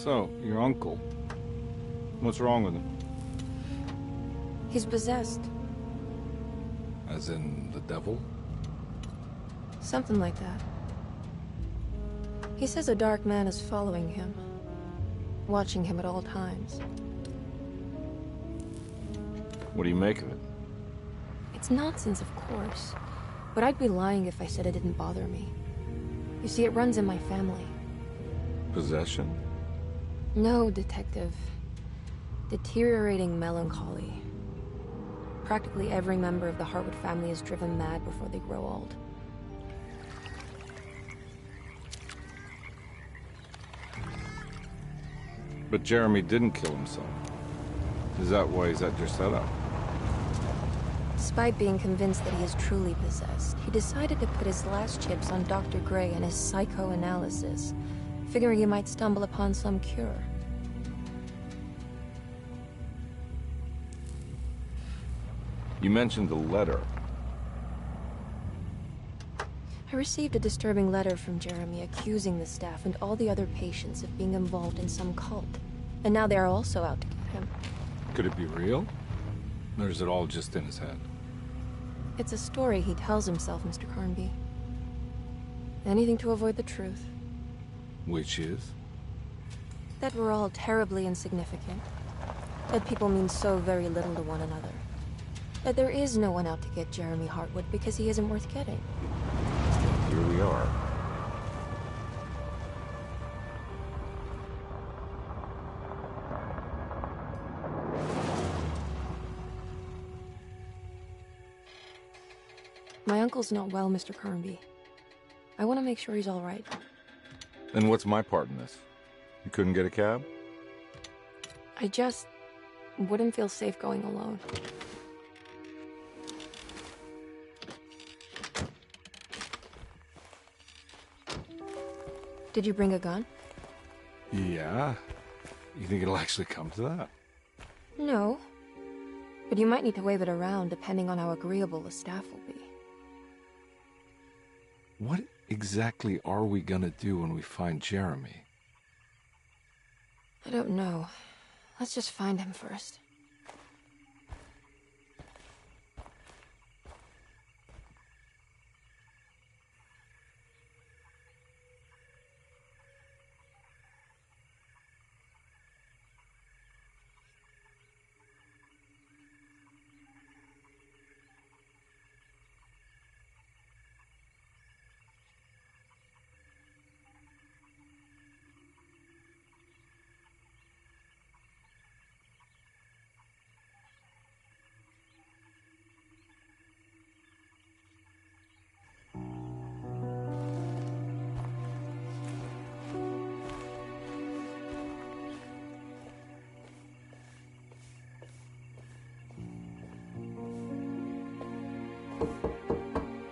So, your uncle. What's wrong with him? He's possessed. As in the devil? Something like that. He says a dark man is following him, watching him at all times. What do you make of it? It's nonsense, of course. But I'd be lying if I said it didn't bother me. You see, it runs in my family. Possession? No, Detective. Deteriorating melancholy. Practically every member of the Hartwood family is driven mad before they grow old. But Jeremy didn't kill himself. Is that why he's at your setup? Despite being convinced that he is truly possessed, he decided to put his last chips on Dr. Gray and his psychoanalysis, figuring he might stumble upon some cure. You mentioned the letter. I received a disturbing letter from Jeremy accusing the staff and all the other patients of being involved in some cult. And now they are also out to get him. Could it be real? Or is it all just in his head? It's a story he tells himself, Mr. Carnby. Anything to avoid the truth. Which is? That we're all terribly insignificant. That people mean so very little to one another. That there is no one out to get Jeremy Hartwood because he isn't worth getting. Here we are. My uncle's not well, Mr. Carnby. I want to make sure he's all right. Then what's my part in this? You couldn't get a cab? I just wouldn't feel safe going alone. Did you bring a gun? Yeah. You think it'll actually come to that? No. But you might need to wave it around depending on how agreeable the staff will be. What exactly are we gonna do when we find Jeremy? I don't know. Let's just find him first.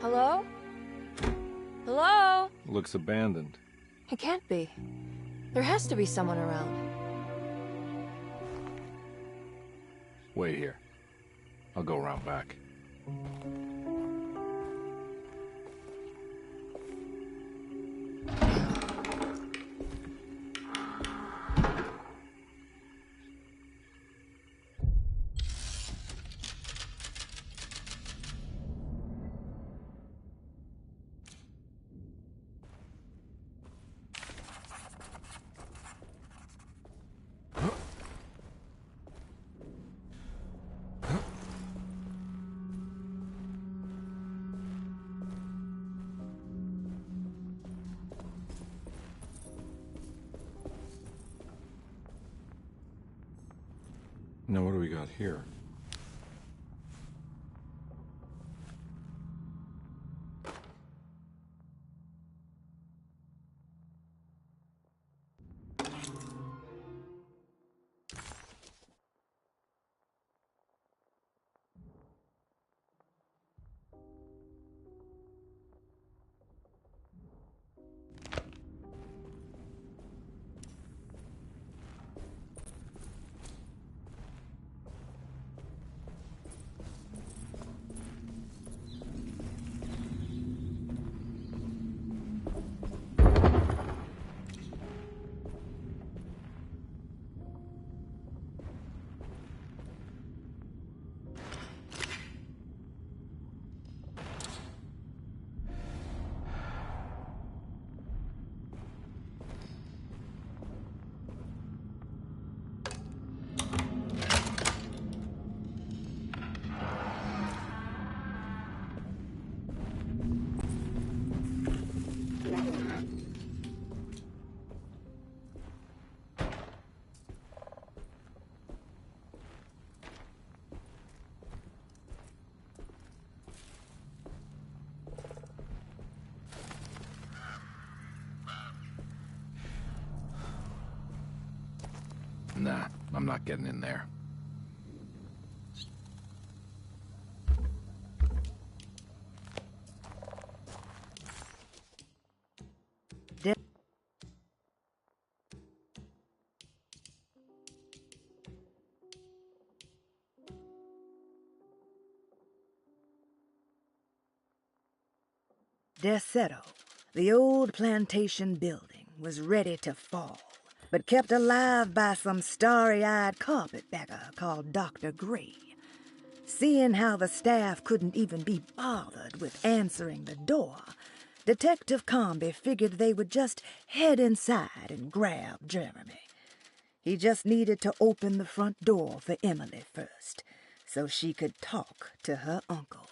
Hello? Hello? Looks abandoned. It can't be. There has to be someone around. Wait here. I'll go around back. Now what do we got here? I'm not getting in there. Deseto, the old plantation building, was ready to fall, but kept alive by some starry-eyed carpetbagger called Dr. Gray. Seeing how the staff couldn't even be bothered with answering the door, Detective Comby figured they would just head inside and grab Jeremy. He just needed to open the front door for Emily first, so she could talk to her uncle.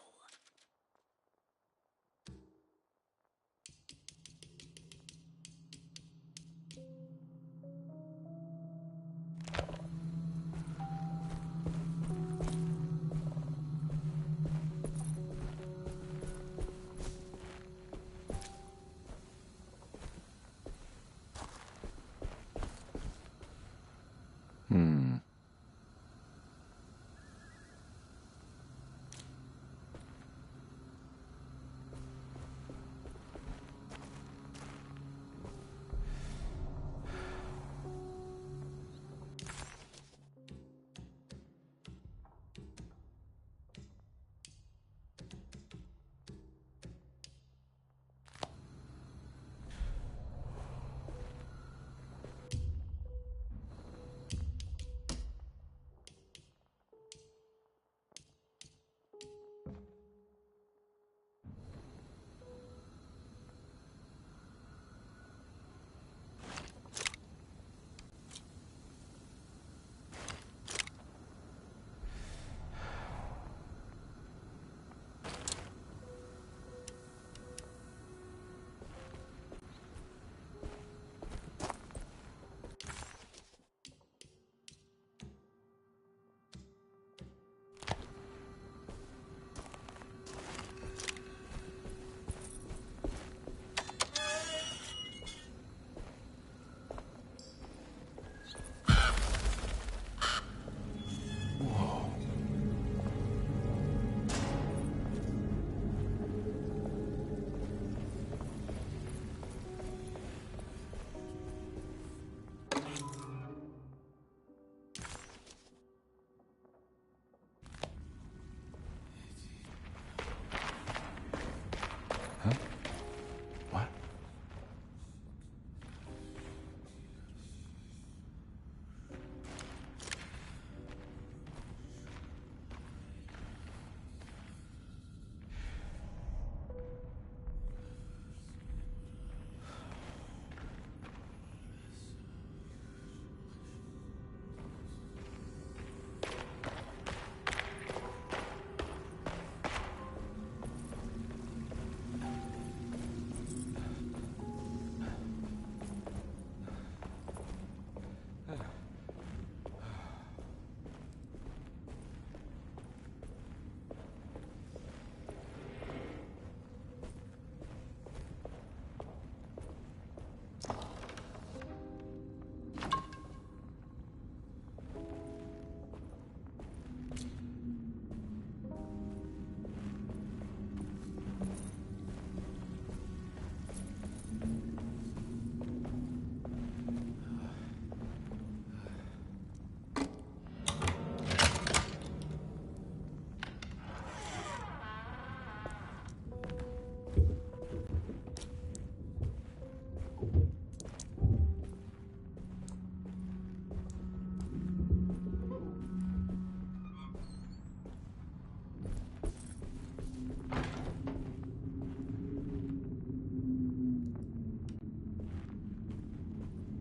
What?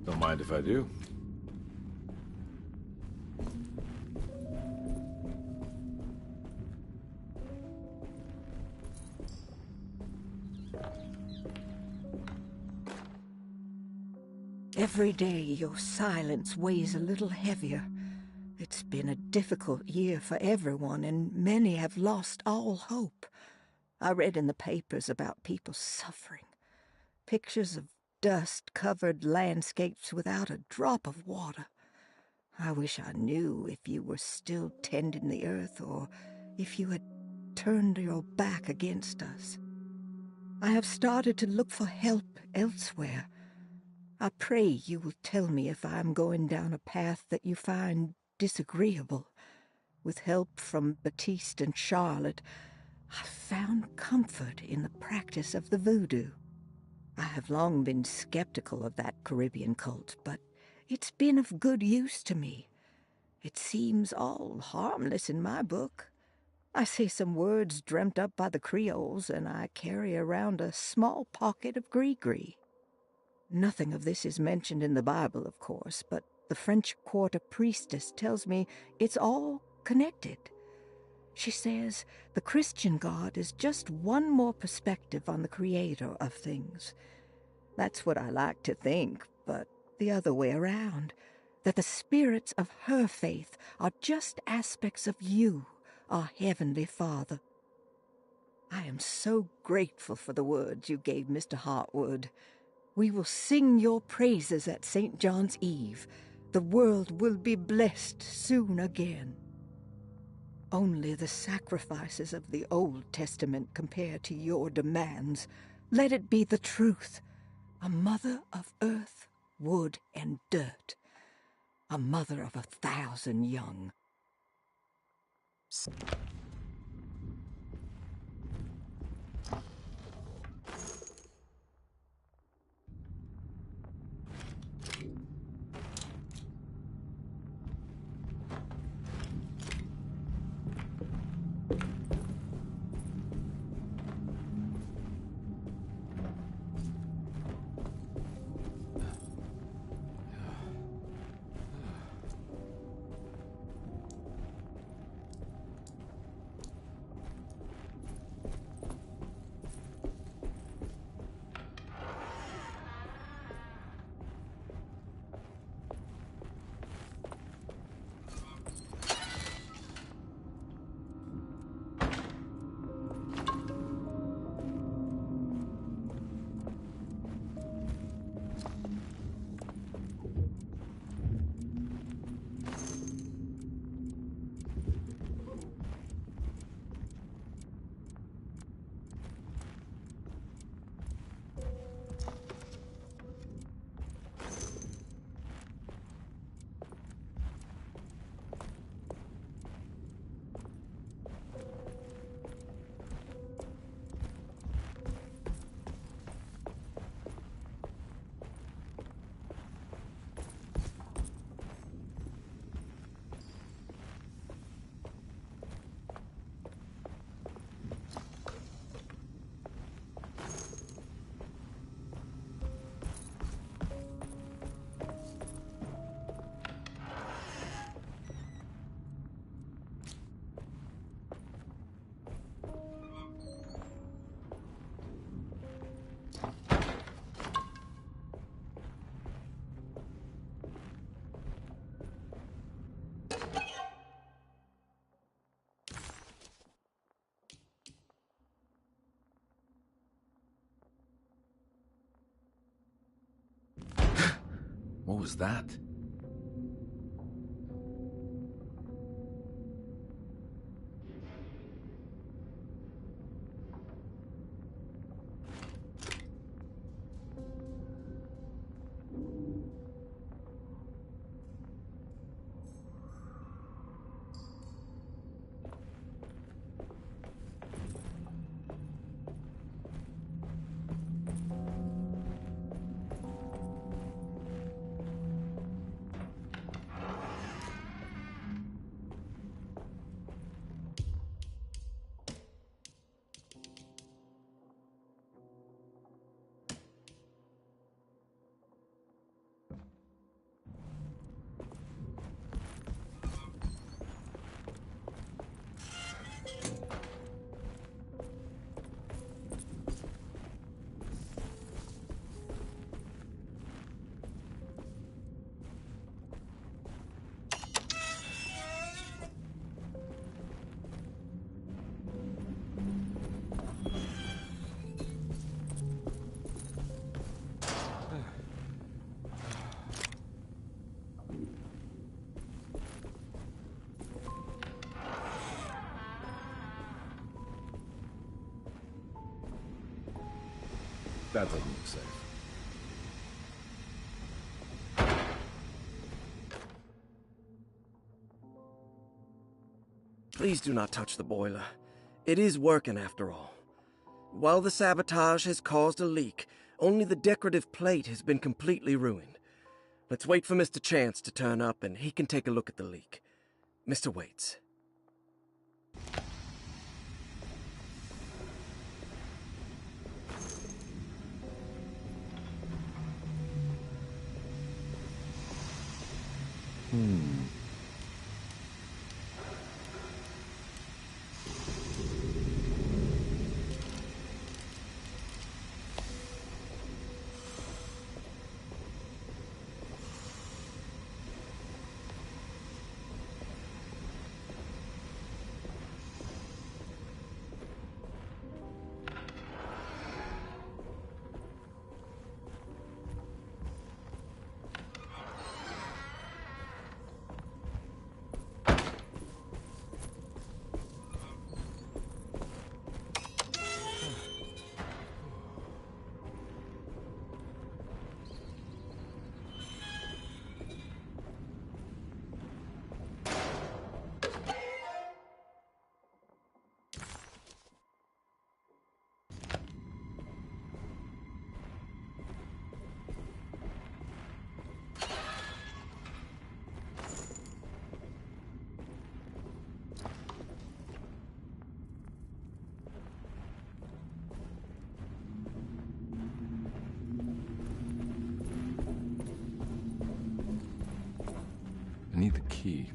Don't mind if I do. Every day your silence weighs a little heavier. It's been a difficult year for everyone, and many have lost all hope. I read in the papers about people suffering. Pictures of dust-covered landscapes without a drop of water. I wish I knew if you were still tending the earth or if you had turned your back against us. I have started to look for help elsewhere. I pray you will tell me if I am going down a path that you find disagreeable. With help from Baptiste and Charlotte, I found comfort in the practice of the voodoo. I have long been skeptical of that Caribbean cult, but it's been of good use to me. It seems all harmless in my book. I say some words dreamt up by the Creoles, and I carry around a small pocket of gree-gree. Nothing of this is mentioned in the Bible, of course, but the French Quarter priestess tells me it's all connected. She says the Christian God is just one more perspective on the creator of things. That's what I like to think, but the other way around, that the spirits of her faith are just aspects of you, our Heavenly Father. I am so grateful for the words you gave Mr. Hartwood. We will sing your praises at St. John's Eve. The world will be blessed soon again. Only the sacrifices of the Old Testament compare to your demands. Let it be the truth. A mother of earth, wood, and dirt. A mother of 1,000 young. What was that? That doesn't look safe. Please do not touch the boiler. It is working after all. While the sabotage has caused a leak, only the decorative plate has been completely ruined. Let's wait for Mr. Chance to turn up and he can take a look at the leak. Mr. Waits. I need the key.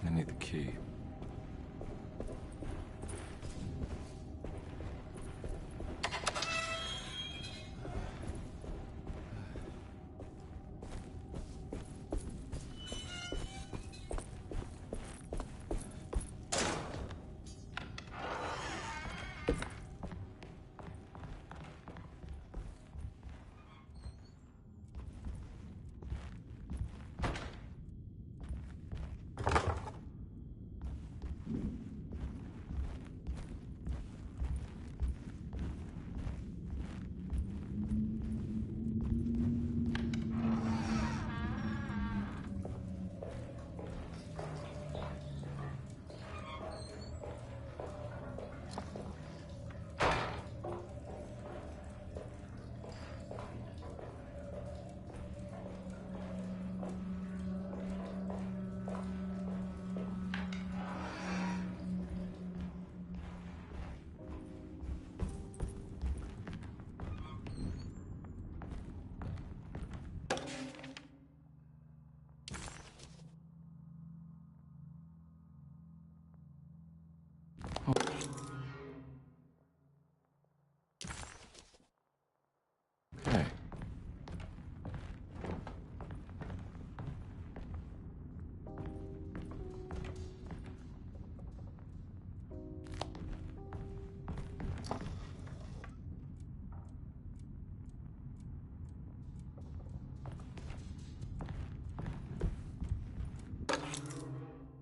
I need the key. Okay.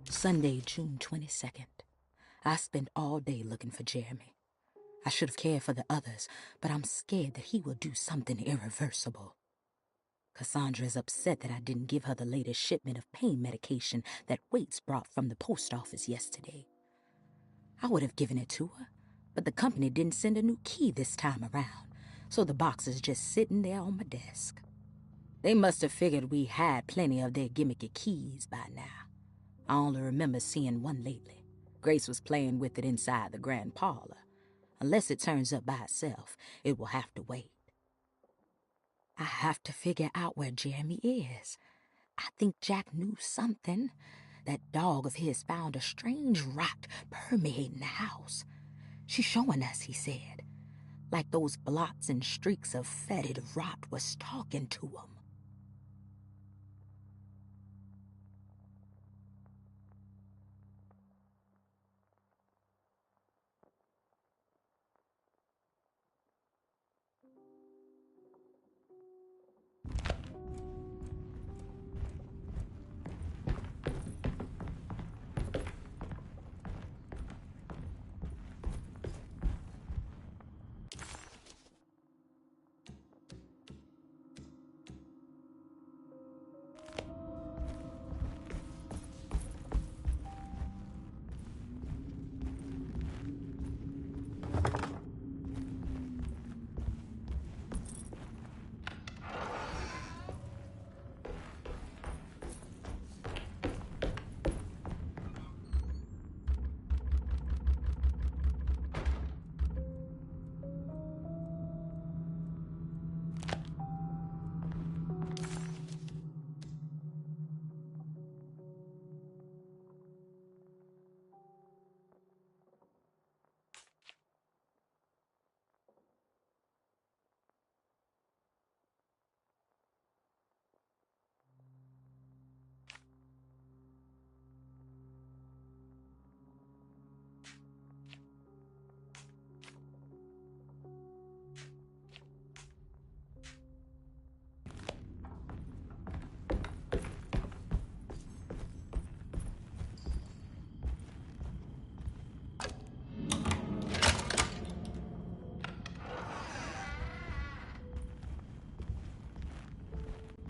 Sunday, June 22nd. I spent all day looking for Jeremy. I should have cared for the others, but I'm scared that he will do something irreversible. Cassandra is upset that I didn't give her the latest shipment of pain medication that Waits brought from the post office yesterday. I would have given it to her, but the company didn't send a new key this time around, so the box is just sitting there on my desk. They must have figured we had plenty of their gimmicky keys by now. I only remember seeing one lately. Grace was playing with it inside the grand parlor. Unless it turns up by itself, it will have to wait. I have to figure out where Jeremy is. I think Jack knew something. That dog of his found a strange rot permeating the house. She's showing us, he said. Like those blots and streaks of fetid rot was talking to him.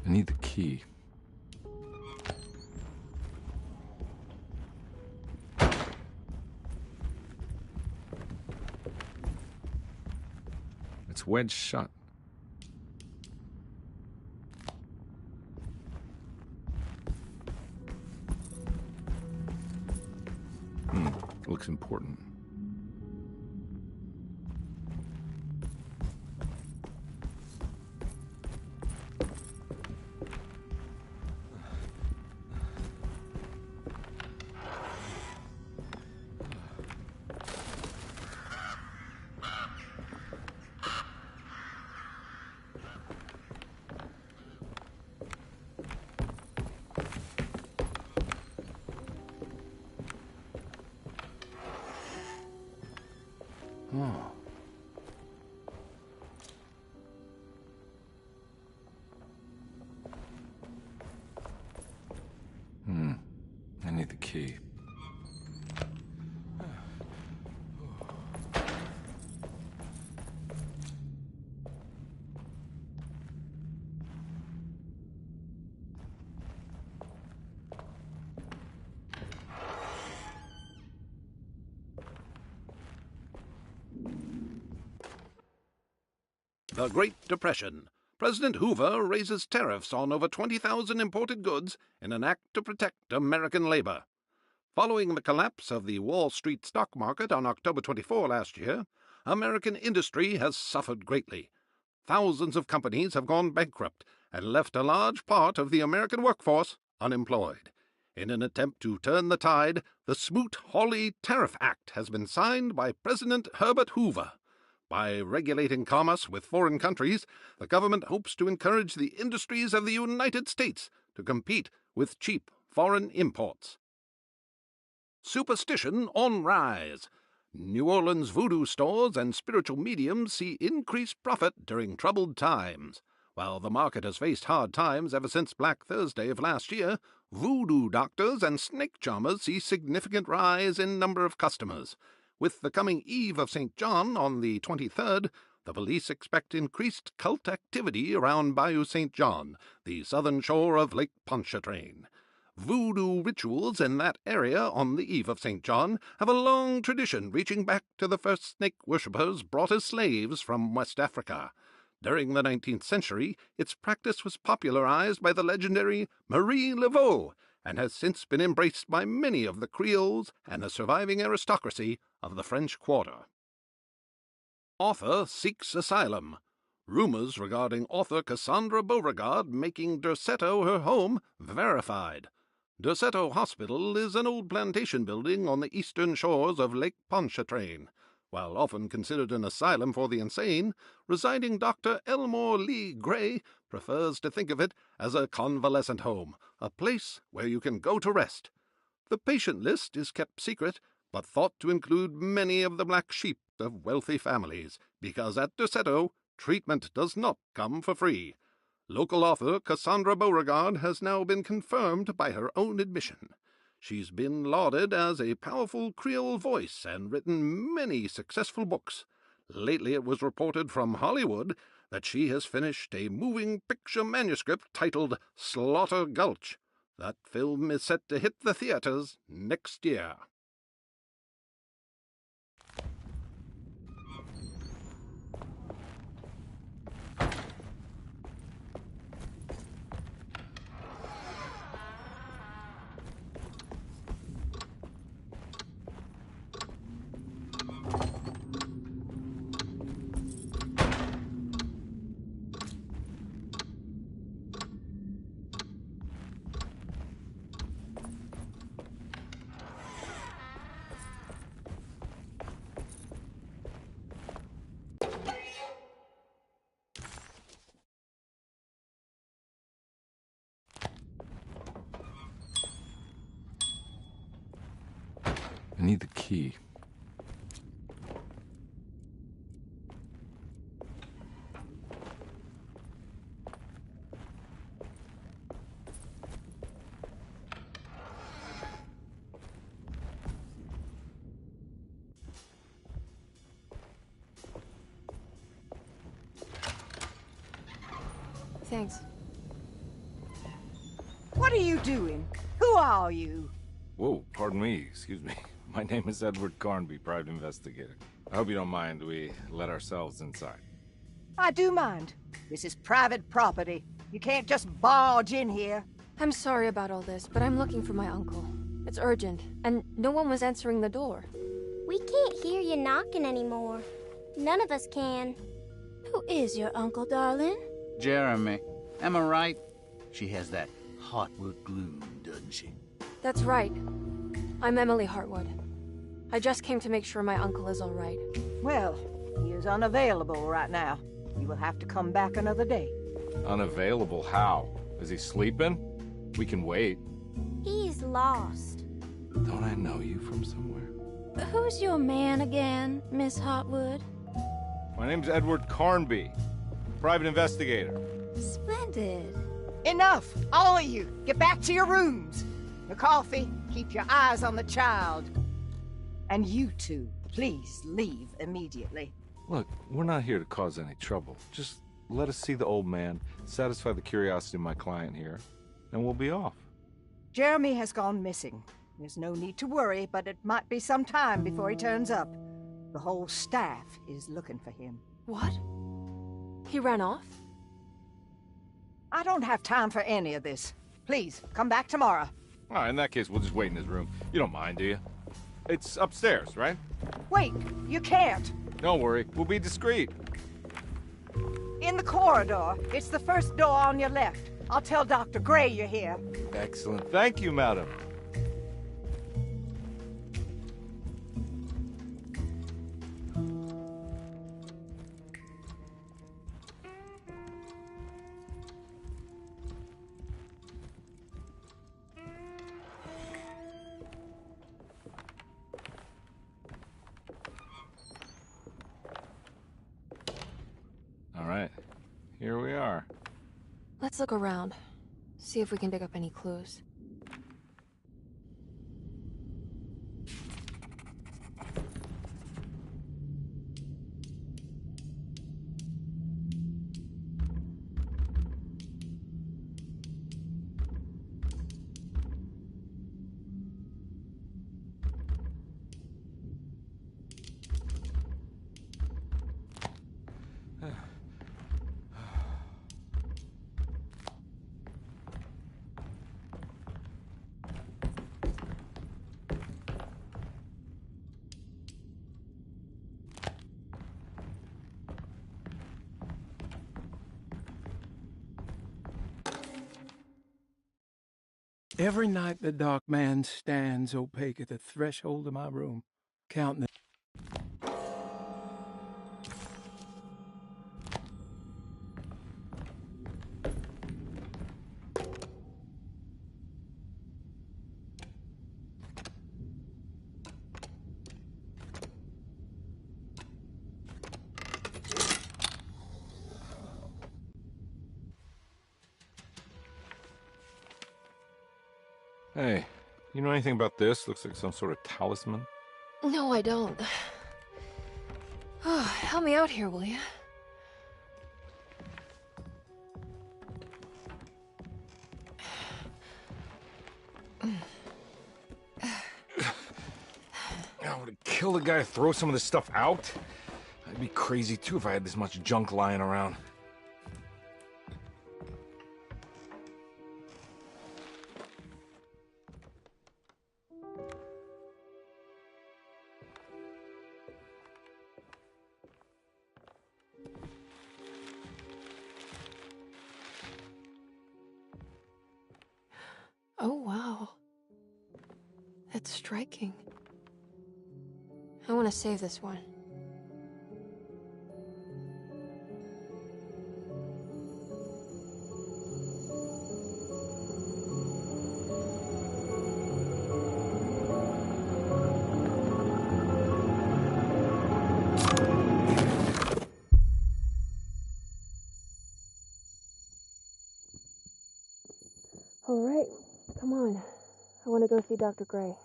I need the key. It's wedged shut. Looks important. Oh. I need the key. The Great Depression. President Hoover raises tariffs on over 20,000 imported goods in an act to protect American labor. Following the collapse of the Wall Street stock market on October 24 last year, American industry has suffered greatly. Thousands of companies have gone bankrupt and left a large part of the American workforce unemployed. In an attempt to turn the tide, the Smoot-Hawley Tariff Act has been signed by President Herbert Hoover. By regulating commerce with foreign countries, the government hopes to encourage the industries of the United States to compete with cheap foreign imports. Superstition on rise. New Orleans voodoo stores and spiritual mediums see increased profit during troubled times. While the market has faced hard times ever since Black Thursday of last year, voodoo doctors and snake charmers see significant rise in number of customers. With the coming Eve of St. John on the 23rd, the police expect increased cult activity around Bayou St. John, the southern shore of Lake Pontchartrain. Voodoo rituals in that area on the Eve of St. John have a long tradition reaching back to the first snake worshippers brought as slaves from West Africa. During the 19th century, its practice was popularized by the legendary Marie Laveau, and has since been embraced by many of the Creoles and the surviving aristocracy of the French Quarter. Author seeks asylum. Rumors regarding author Cassandra Beauregard making Derceto her home verified. Derceto Hospital is an old plantation building on the eastern shores of Lake Pontchartrain. While often considered an asylum for the insane, residing Dr. Elmore Lee Gray prefers to think of it as a convalescent home, a place where you can go to rest. The patient list is kept secret, but thought to include many of the black sheep of wealthy families, because at Derceto, treatment does not come for free. Local author Cassandra Beauregard has now been confirmed by her own admission. She's been lauded as a powerful Creole voice and written many successful books. Lately it was reported from Hollywood that she has finished a moving picture manuscript titled Slaughter Gulch. That film is set to hit the theaters next year. I need the key. Thanks. What are you doing? Who are you? Whoa, pardon me, excuse me. My name is Edward Carnby, private investigator. I hope you don't mind we let ourselves inside. I do mind. This is private property. You can't just barge in here. I'm sorry about all this, but I'm looking for my uncle. It's urgent, and no one was answering the door. We can't hear you knocking anymore. None of us can. Who is your uncle, darling? Jeremy. Am I right? She has that Heartwood gloom, doesn't she? That's right. I'm Emily Hartwood. I just came to make sure my uncle is all right. Well, he is unavailable right now. You will have to come back another day. Unavailable how? Is he sleeping? We can wait. He's lost. Don't I know you from somewhere? Who's your man again, Miss Hartwood? My name's Edward Carnby, private investigator. Splendid. Enough! All of you! Get back to your rooms! McCarthy, keep your eyes on the child. And you two, please leave immediately. Look, we're not here to cause any trouble. Just let us see the old man, satisfy the curiosity of my client here, and we'll be off. Jeremy has gone missing. There's no need to worry, but it might be some time before he turns up. The whole staff is looking for him. What? He ran off? I don't have time for any of this. Please, come back tomorrow. All right, in that case, we'll just wait in his room. You don't mind, do you? It's upstairs, right? Wait, you can't. Don't worry, we'll be discreet. In the corridor. It's the first door on your left. I'll tell Dr. Gray you're here. Excellent. Thank you, madam. All right, here we are. Let's look around. See if we can dig up any clues. Every night the dark man stands opaque at the threshold of my room, counting the... Hey, you know anything about this? Looks like some sort of talisman. No, I don't. Oh, help me out here, will you? I would have killed a guy to throw some of this stuff out. I'd be crazy too if I had this much junk lying around. Oh, wow. That's striking. I want to save this one. All right, come on. I want to go see Dr. Gray.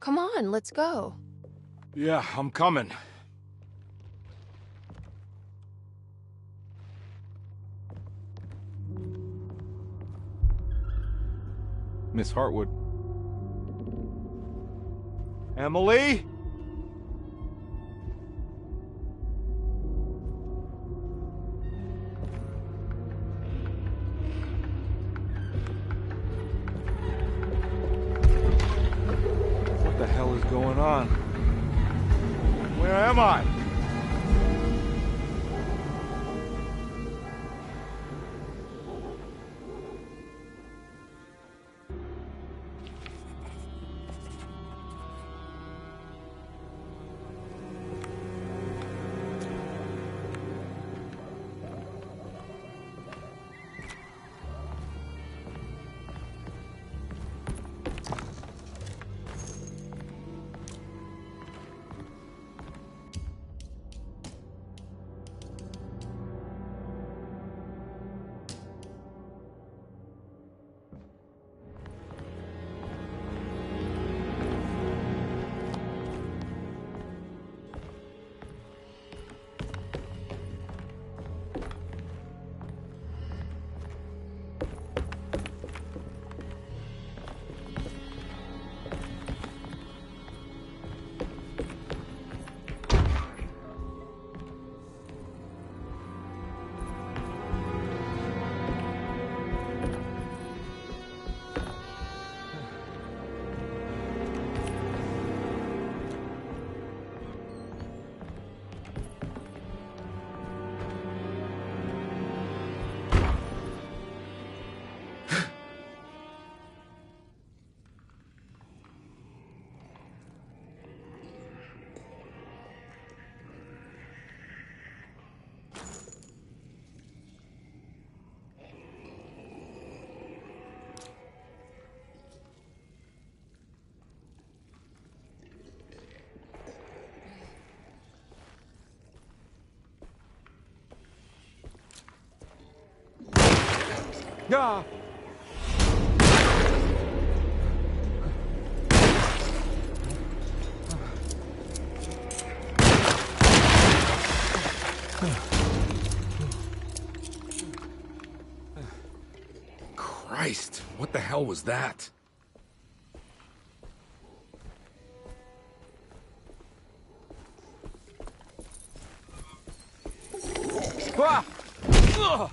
Come on, let's go. Yeah, I'm coming. Miss Hartwood. Emily? What the hell is going on? Where am I? Ah! Christ, what the hell was that? Ah! Ugh!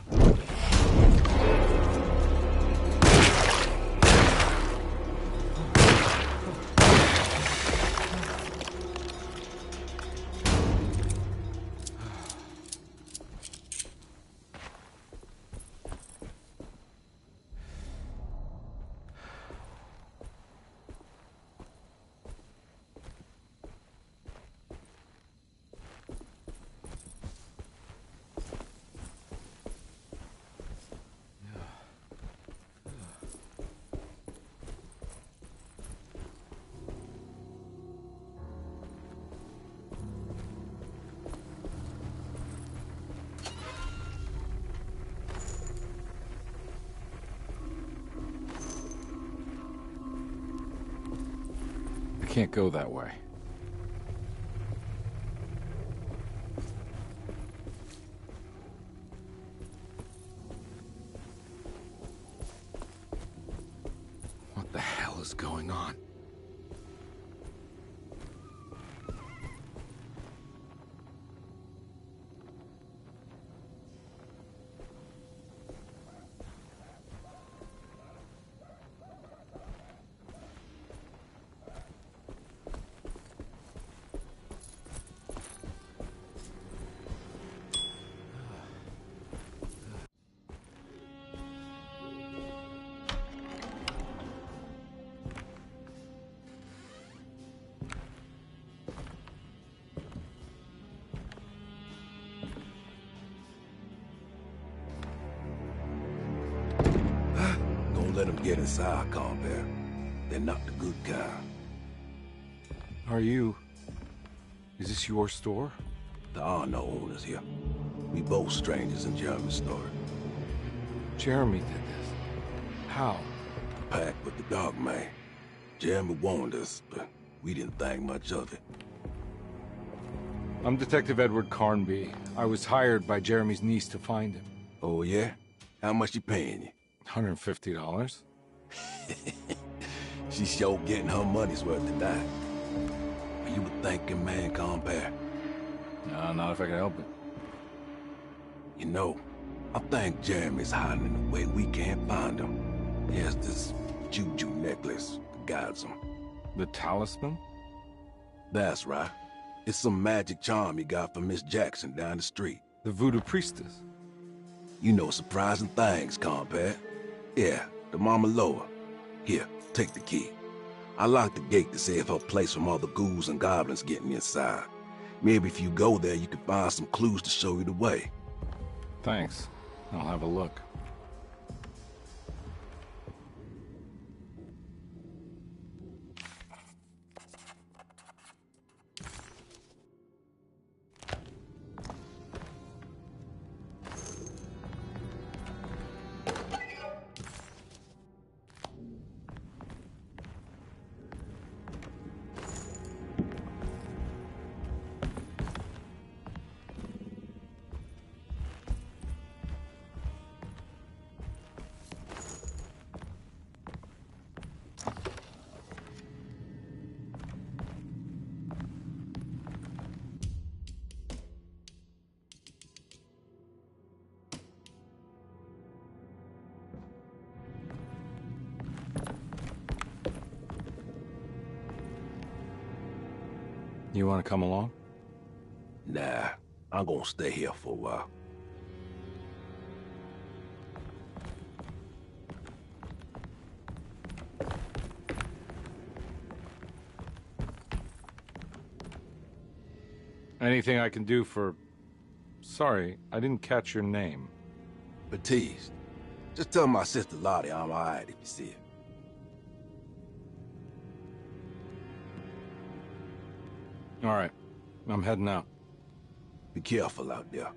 I can't go that way. What the hell is going on? Let them get inside, Compare. They're not the good kind. Are you... Is this your store? There are no owners here. We both strangers in Jeremy's store. Jeremy did this. How? Packed with the dog man. Jeremy warned us, but we didn't think much of it. I'm Detective Edward Carnby. I was hired by Jeremy's niece to find him. Oh, yeah? How much you paying you? $150. She's sure getting her money's worth tonight. Are you a thinking man, compare? No, not if I can help it. You know, I think Jeremy's hiding in a way we can't find him. He has this juju necklace that guides him. The talisman? That's right. It's some magic charm he got from Miss Jackson down the street. The voodoo priestess? You know surprising things, compare. Yeah, the Mama Loa. Here, take the key. I locked the gate to save her place from all the ghouls and goblins getting inside. Maybe if you go there, you can find some clues to show you the way. Thanks. I'll have a look. You want to come along? Nah, I'm gonna stay here for a while. Anything I can do for... Sorry, I didn't catch your name. Baptiste. Just tell my sister Lottie I'm alright if you see her. All right, I'm heading out. Be careful out there.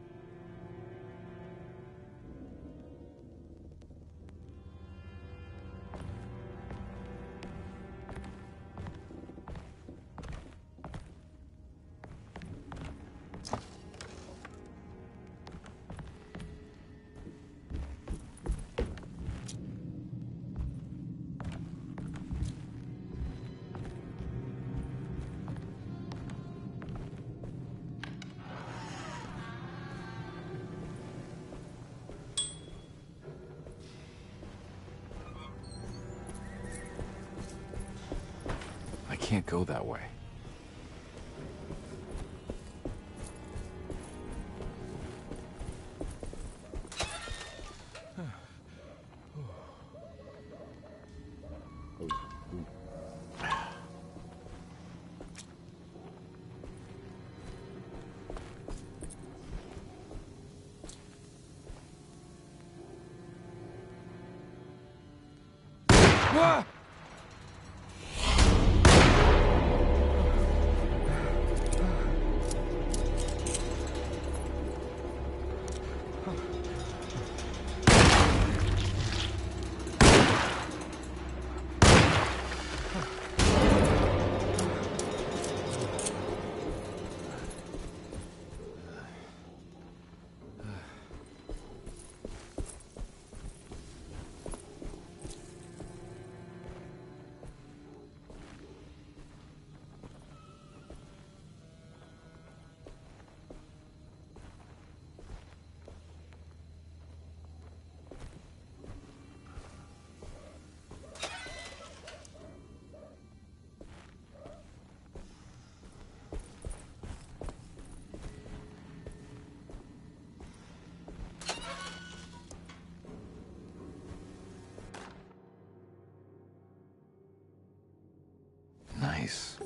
I can't go that way. Ah! Nice.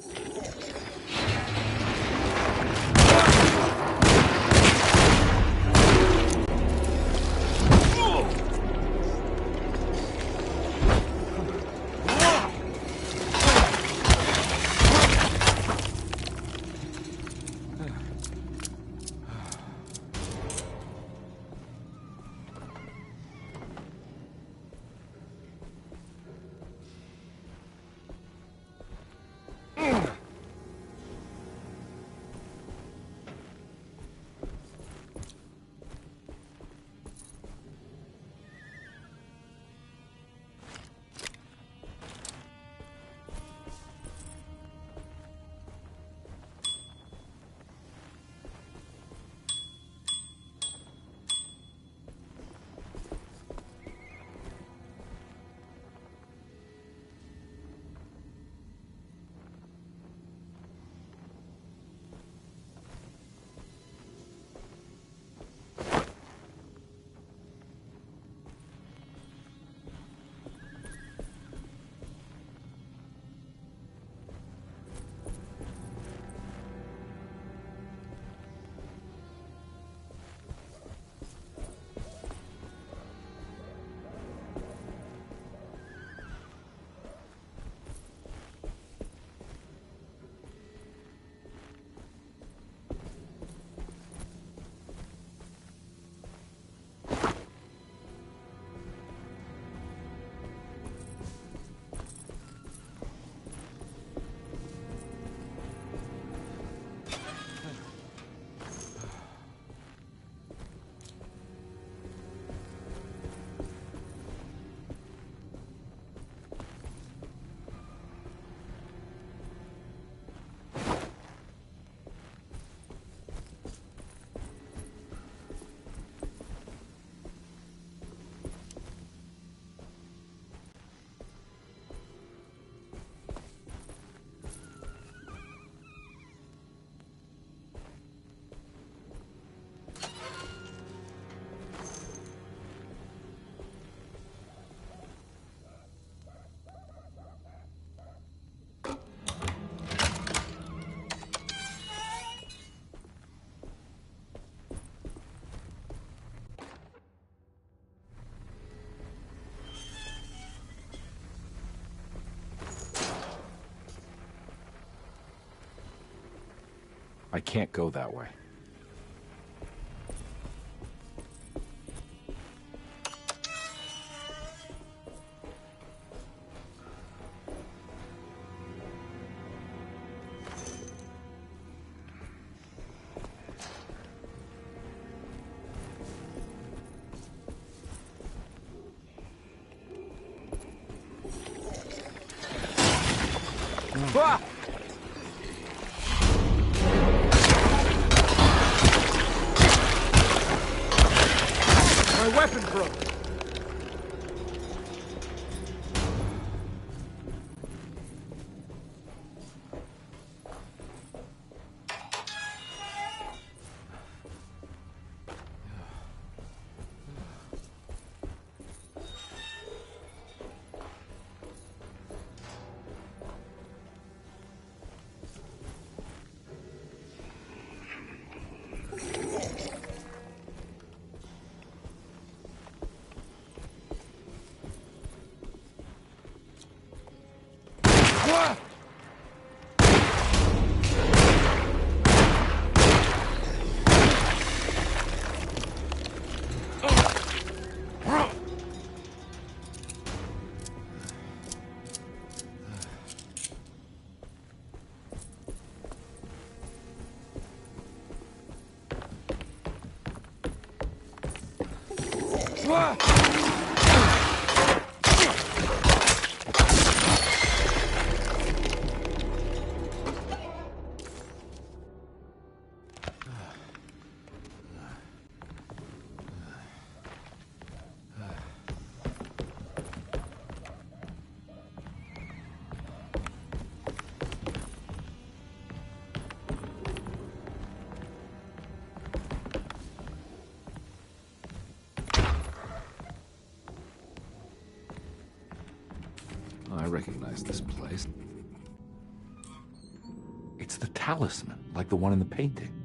I can't go that way. Ah! My weapon broke. I recognize this place. It's the talisman, like the one in the painting.